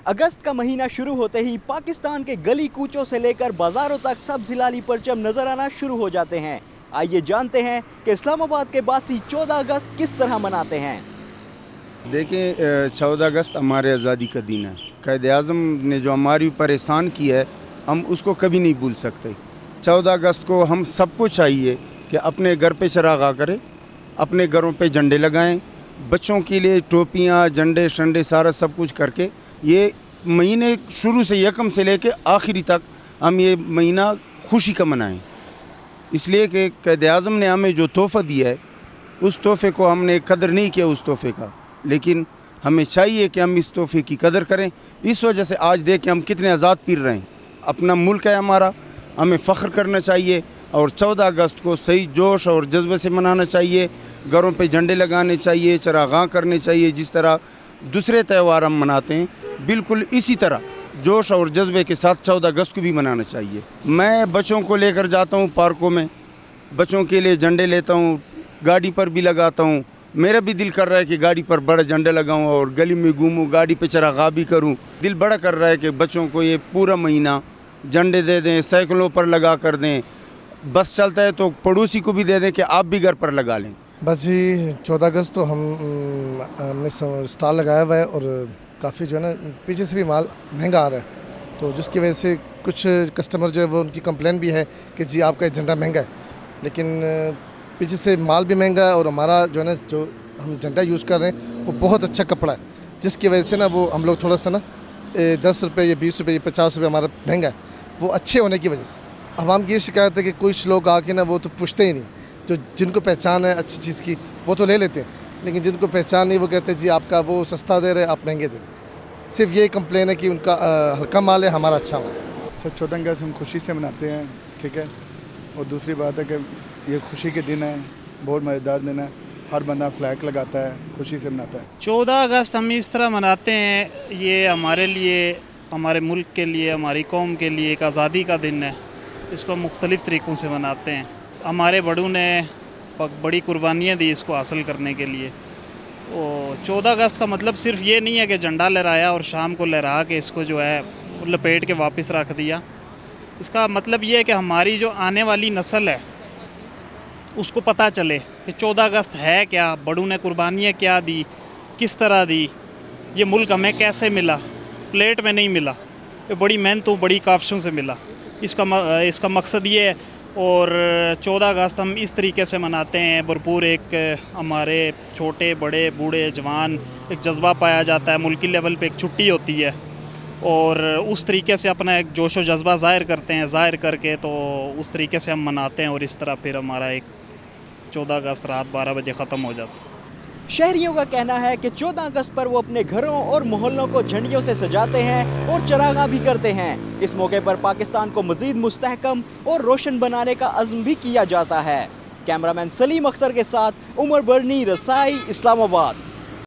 अगस्त का महीना शुरू होते ही पाकिस्तान के गली कूचों से लेकर बाजारों तक सब हिलाली परचम नजर आना शुरू हो जाते हैं। आइए जानते हैं कि इस्लामाबाद के बासी 14 अगस्त किस तरह मनाते हैं। देखें, 14 अगस्त हमारे आज़ादी का दिन है। क़ायद आज़म ने जो हमारे ऊपर एहसान किया है हम उसको कभी नहीं भूल सकते। 14 अगस्त को हम सबको चाहिए कि अपने घर पे चरागा करें, अपने घरों पे झंडे लगाएं, बच्चों के लिए टोपियां, झंडे शंडे सारा सब कुछ करके ये महीने शुरू से यकम से लेके आखिरी तक हम ये महीना खुशी का मनाएं। इसलिए कि क़ायद आज़म ने हमें जो तोहफ़ा दिया है उस तोहफ़े को हमने कदर नहीं किया उस तोहफ़े का, लेकिन हमें चाहिए कि हम इस तोहफ़े की कदर करें। इस वजह से आज देखें हम कितने आज़ाद पीर रहे हैं। अपना मुल्क है हमारा, हमें फ़ख्र करना चाहिए और 14 अगस्त को सही जोश और जज्बे से मनाना चाहिए। घरों पे झंडे लगाने चाहिए, चरागाह करने चाहिए। जिस तरह दूसरे त्यौहार हम मनाते हैं बिल्कुल इसी तरह जोश और जज्बे के साथ 14 अगस्त को भी मनाना चाहिए। मैं बच्चों को लेकर जाता हूँ पार्कों में, बच्चों के लिए झंडे लेता हूँ, गाड़ी पर भी लगाता हूँ। मेरा भी दिल कर रहा है कि गाड़ी पर बड़े झंडे लगाऊँ और गली में घूमूँ, गाड़ी पे चरागाह भी करूँ। दिल बड़ा कर रहा है कि बच्चों को ये पूरा महीना झंडे दे दें, साइकिलों पर लगा कर दें। बस चलता है तो पड़ोसी को भी दे दें कि आप भी घर पर लगा लें। बस जी 14 अगस्त तो हमने स्टॉल लगाया हुआ है और काफ़ी जो है ना पीछे से भी माल महंगा आ रहा है, तो जिसकी वजह से कुछ कस्टमर जो है वो उनकी कंप्लेन भी है कि जी आपका झंडा महंगा है, लेकिन पीछे से माल भी महंगा है और हमारा जो है ना जो हम झंडा यूज़ कर रहे हैं वो बहुत अच्छा कपड़ा है, जिसकी वजह से ना वो हम लोग थोड़ा सा ना 10 रुपये या 20 रुपये या 50 रुपये हमारा महंगा है, वो अच्छे होने की वजह से। आवाम की ये शिकायत है कि कुछ लोग आके ना वो तो पूछते ही नहीं, जो जिनको पहचान है अच्छी चीज़ की वो तो ले लेते हैं, लेकिन जिनको पहचान नहीं वो कहते हैं जी आपका वो सस्ता दे रहे आप महंगे दे रहे। सिर्फ ये कंप्लेन है कि उनका हल्का माल है, हमारा अच्छा माल है। सर 14 अगस्त हम खुशी से मनाते हैं, ठीक है। और दूसरी बात है कि ये खुशी के दिन है, बहुत मज़ेदार दिन है, हर बंदा फ्लैग लगाता है, खुशी से मनाता है। 14 अगस्त हम इस तरह मनाते हैं, ये हमारे लिए, हमारे मुल्क के लिए, हमारी कौम के लिए एक आज़ादी का दिन है। इसको मुख्तलिफ़ तरीक़ों से मनाते हैं। हमारे बड़ों ने बड़ी कुर्बानियाँ दी इसको हासिल करने के लिए। और 14 अगस्त का मतलब सिर्फ ये नहीं है कि झंडा लहराया और शाम को लहरा के इसको जो है लपेट के वापस रख दिया। इसका मतलब ये है कि हमारी जो आने वाली नस्ल है उसको पता चले कि 14 अगस्त है क्या, बड़ों ने कुर्बानियाँ क्या दी, किस तरह दी, ये मुल्क हमें कैसे मिला, प्लेट में नहीं मिला, ये बड़ी मेहनतों बड़ी काविशों से मिला। इसका मकसद ये है। और 14 अगस्त हम इस तरीके से मनाते हैं, भरपूर एक हमारे छोटे बड़े बूढ़े जवान एक जज्बा पाया जाता है, मुल्की लेवल पे एक छुट्टी होती है और उस तरीके से अपना एक जोश व जज्बा ज़ाहिर करते हैं, ज़ाहिर करके तो उस तरीके से हम मनाते हैं और इस तरह फिर हमारा एक 14 अगस्त रात 12 बजे ख़त्म हो जाता है। शहरियों का कहना है कि 14 अगस्त पर वो अपने घरों और मोहल्लों को झंडियों से सजाते हैं और चरागाह भी करते हैं। इस मौके पर पाकिस्तान को मज़ीद मुस्तहकम और रोशन बनाने का अज़्म भी किया जाता है। कैमरामैन सलीम अख्तर के साथ उमर बरनी, रसाई, इस्लामाबाद।